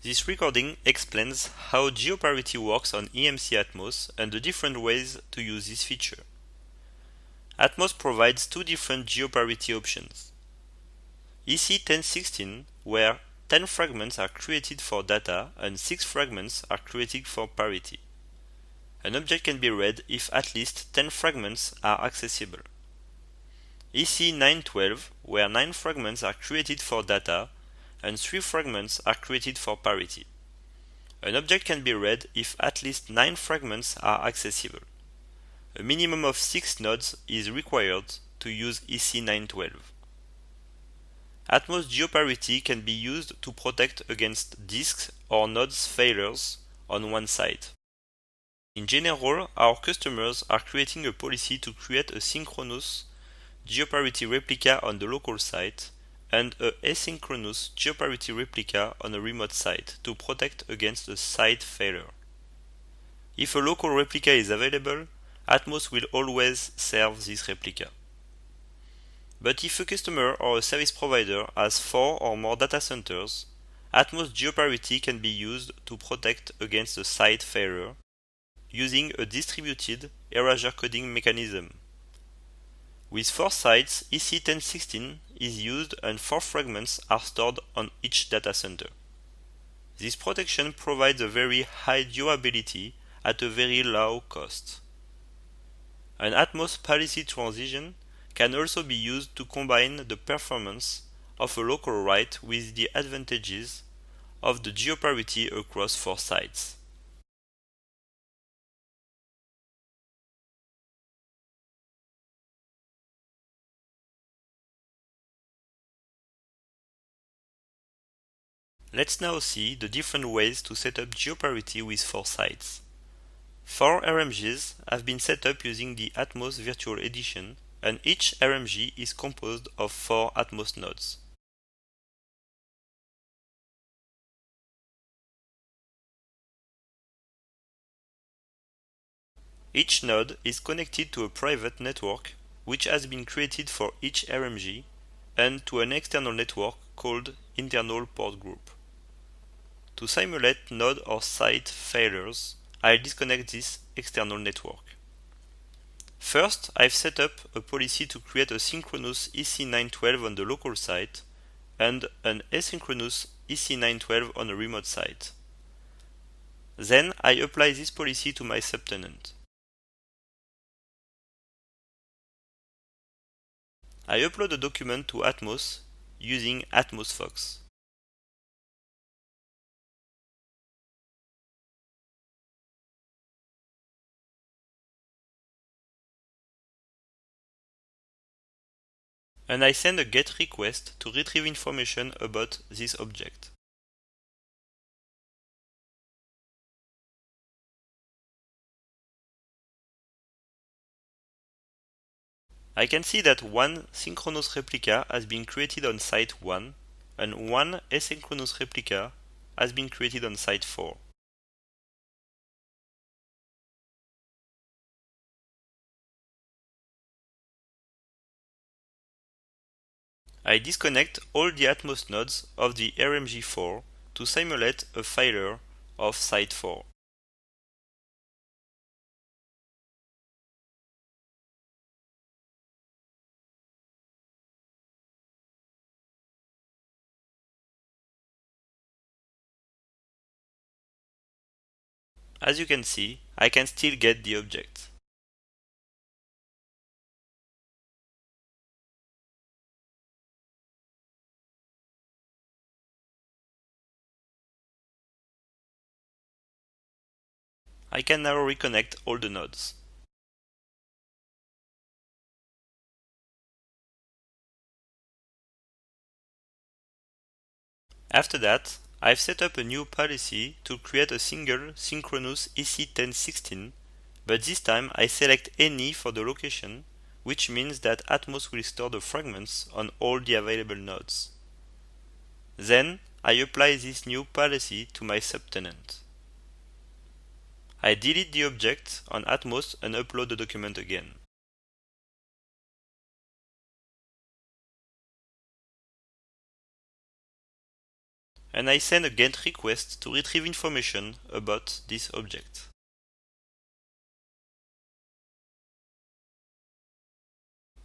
This recording explains how Geoparity works on EMC Atmos and the different ways to use this feature. Atmos provides two different Geoparity options. EC 1016, where 10 fragments are created for data and 6 fragments are created for parity. An object can be read if at least 10 fragments are accessible. EC 912, where 9 fragments are created for data and 3 fragments are created for parity. An object can be read if at least 9 fragments are accessible. A minimum of 6 nodes is required to use EC 912. Atmos Geoparity can be used to protect against disk or nodes failures on one site. In general, our customers are creating a policy to create a synchronous Geoparity replica on the local site and a asynchronous Geoparity replica on a remote site to protect against a site failure. If a local replica is available, Atmos will always serve this replica. But if a customer or a service provider has 4 or more data centers, Atmos Geoparity can be used to protect against a site failure using a distributed erasure coding mechanism. With 4 sites, EC 1016 is used and 4 fragments are stored on each data center. This protection provides a very high durability at a very low cost. An Atmos policy transition can also be used to combine the performance of a local write with the advantages of the Geoparity across 4 sites. Let's now see the different ways to set up Geoparity with 4 sites. 4 RMGs have been set up using the Atmos Virtual Edition, and each RMG is composed of 4 Atmos nodes. Each node is connected to a private network which has been created for each RMG and to an external network called internal port group. To simulate node or site failures, I'll disconnect this external network. First, I've set up a policy to create a synchronous EC 912 on the local site and an asynchronous EC 912 on a remote site. Then I apply this policy to my subtenant. I upload a document to Atmos using Atmos Fox. And I send a GET request to retrieve information about this object. I can see that one synchronous replica has been created on site 1 and one asynchronous replica has been created on site 4. I disconnect all the Atmos nodes of the RMG4 to simulate a failure of site 4. As you can see, I can still get the object. I can now reconnect all the nodes. After that, I've set up a new policy to create a single synchronous EC 1016, but this time I select any for the location, which means that Atmos will store the fragments on all the available nodes. Then I apply this new policy to my subtenant. I delete the object on Atmos and upload the document again. and I send a GET request to retrieve information about this object.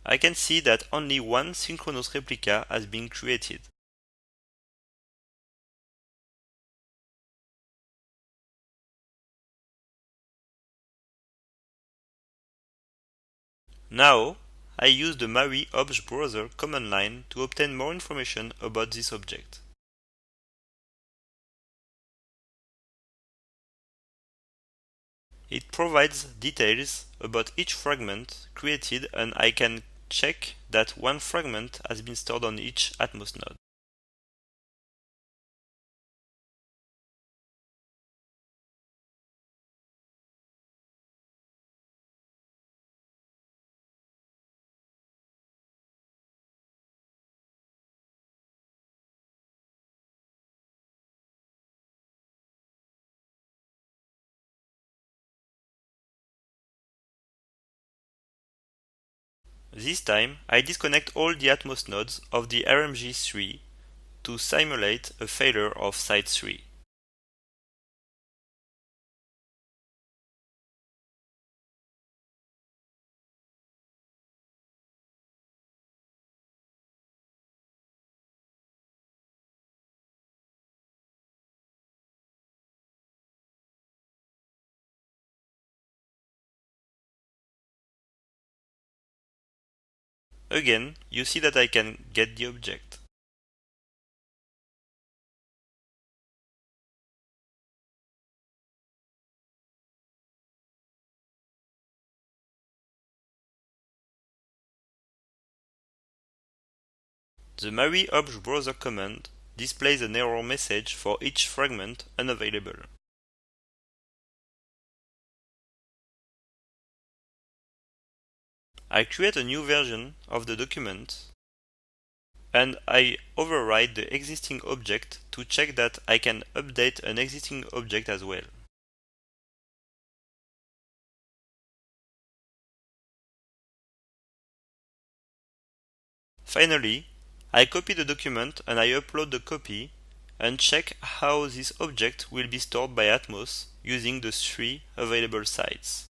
I can see that only one synchronous replica has been created. Now, I use the Mari Obj browser command line to obtain more information about this object. It provides details about each fragment created, and I can check that one fragment has been stored on each Atmos node. This time, I disconnect all the Atmos nodes of the RMG3 to simulate a failure of site 3. Again, you see that I can get the object. The Mari Obj browser command displays an error message for each fragment unavailable. I create a new version of the document and I override the existing object to check that I can update an existing object as well. Finally, I copy the document and I upload the copy and check how this object will be stored by Atmos using the 3 available sites.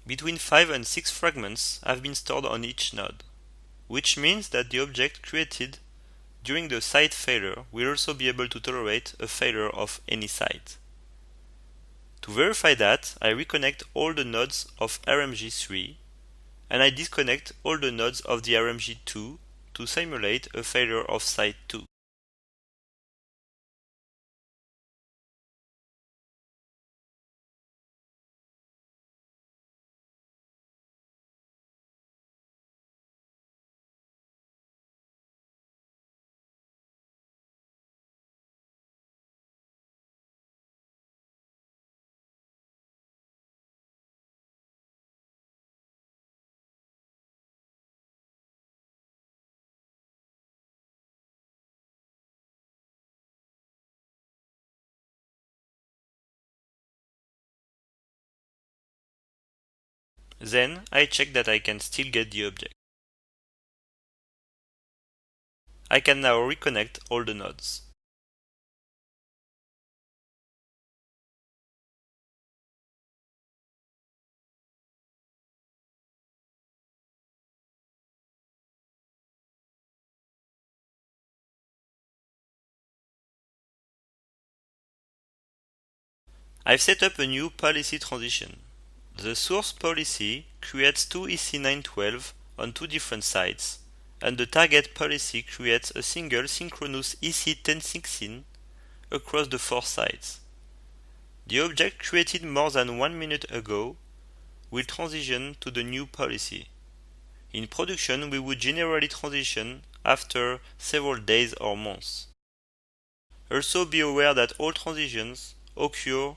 Between 5 and 6 fragments have been stored on each node, which means that the object created during the site failure will also be able to tolerate a failure of any site. To verify that, I reconnect all the nodes of RMG3 and I disconnect all the nodes of the RMG2 to simulate a failure of site 2. Then I check that I can still get the object. I can now reconnect all the nodes. I've set up a new policy transition. The source policy creates two EC912 on two different sites, and the target policy creates a single synchronous EC1016 across the four sites. The object created more than 1 minute ago will transition to the new policy. In production, we would generally transition after several days or months. Also be aware that all transitions occur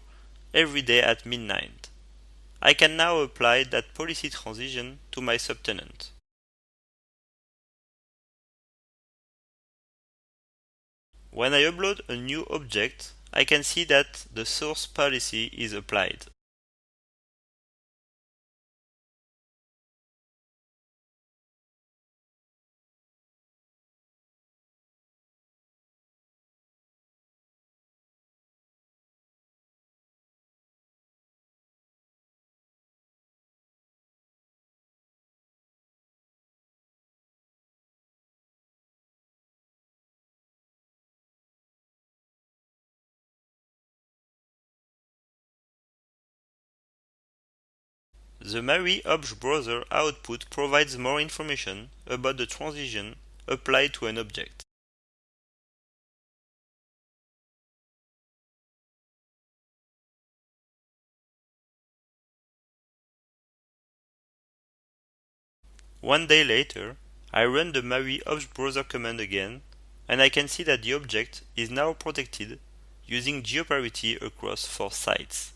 every day at midnight. I can now apply that policy transition to my subtenant. When I upload a new object, I can see that the source policy is applied. The Mari Obj browser output provides more information about the transition applied to an object. One day later, I run the Mari Obj browser command again, and I can see that the object is now protected using Geoparity across 4 sites.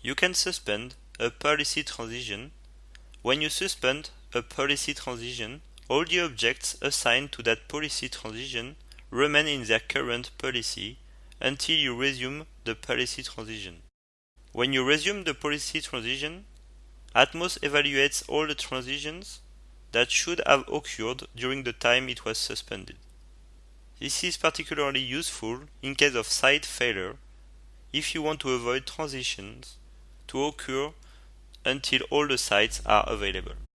You can suspend a policy transition. When you suspend a policy transition, all the objects assigned to that policy transition remain in their current policy until you resume the policy transition. When you resume the policy transition, Atmos evaluates all the transitions that should have occurred during the time it was suspended. This is particularly useful in case of site failure if you want to avoid transitions to occur until all the sites are available.